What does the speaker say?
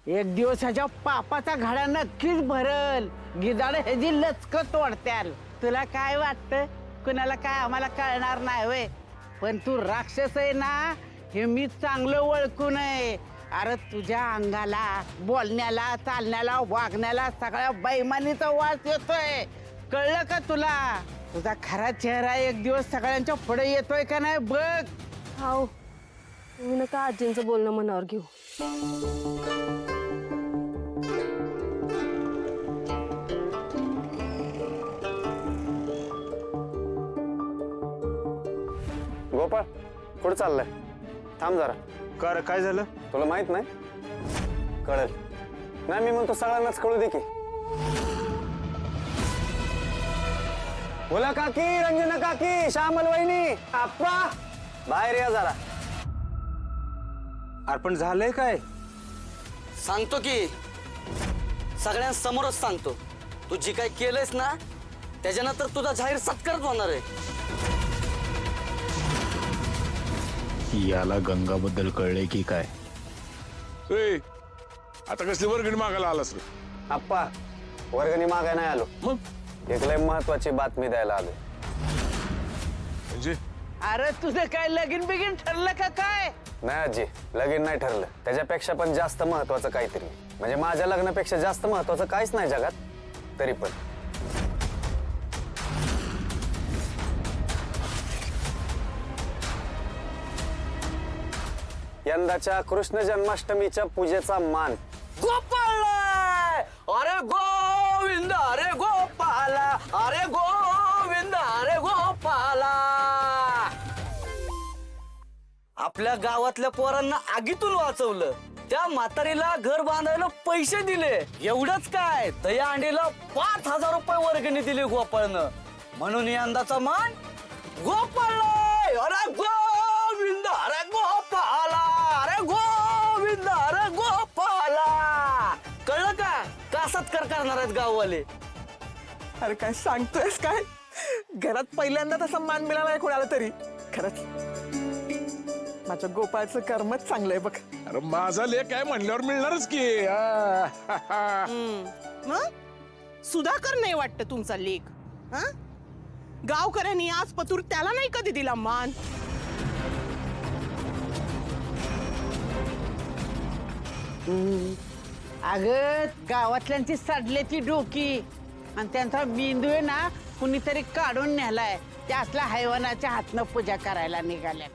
एक दिवस ह्याच्या पापाचा घडा नक्कीच भरल. गिदाड ह्याची लचकत तोडत्याल. तुला काय वाटतं? कुणाला काय आम्हाला कळणार नाही वय. पण तू राक्षस आहे ना हे मी चांगलं ओळखून आहे. अरे तुझ्या अंगाला, बोलण्याला, चालण्याला, वागण्याला सगळ्या बैमानीचा वास येतोय. कळलं का तुला? तुझा खरा चेहरा एक दिवस सगळ्यांच्या पुढे येतोय का नाही बघ. हाव, तुम्ही नका आजींचं बोलणं मनावर घेऊ. गोपाळ कुठं चाललंय? थांब जरा. कर काय झालं? तुला माहित नाही? कळेल नाही. मी म्हणतो सगळ्यांनाच कळू दे की. बोला काकी, रंजना काकी, श्यामल वहिनी, आप्पा बाहेर या जरा. अरे पण झालंय काय? सांगतो की सगळ्यांसमोरच सांगतो. तू जी काय केलंयस ना त्याच्यानंतर तुझा जाहीर सत्कारच होणार आहे. याला गंगाबद्दल कळलंय की काय? ए, आता कसली वर्गणी मागायला आलास रे? आप्पा वर्गणी मागाय नाही आलो. मग एक लय महत्वाची बातमी द्यायला आलो. म्हणजे अरे तुझं काय लगीन बिगीन ठरलं का काय? नाही आजी, लगीन नाही ठरलं. त्याच्यापेक्षा पण जास्त महत्वाचं काहीतरी. म्हणजे माझ्या लग्नापेक्षा जास्त महत्वाचं काहीच नाही जगात. तरी पण यंदाच्या कृष्ण जन्माष्टमीच्या पूजेचा मान गोपाळ, अरे गोविंद, अरे गोपाला, अरे गोविंद, अरे गोपाला. आपल्या गावातल्या पोरांना आगीतून वाचवलं. त्या म्हातारीला घर बांधायला पैसे दिले. एवढंच काय, दया अंडीला 5,000 रुपये वर्गणी दिली गोपाळनं. म्हणून यंदाचा मान गोपाळ. अरे गोविंद, अरे गोपाला, अरे गोविंद, अरे गोपाला. कळलं का? का सत्कार करणार आहेत गाववाले? अरे काय सांगतोयस काय? घरात पहिल्यांदा तसा मान मिळाला आहे कोणाला तरी. खरंच माझ्या गोपाळचं कर्मच चांगलंय बघ. अरे माझा लेख काय म्हणल्यावर मिळणारच की. सुधाकर नाही वाटतं तुमचा लेख. गावकऱ्यांनी आज पतूर त्याला नाही कधी दिला मान. अगं गावातल्यांची सडल्याची डोकी आणि त्यांचा मेंदू आहे ना कुणीतरी काढून नेलाय. त्यातल्या हैवानाच्या हातनं पूजा करायला निघाल्या.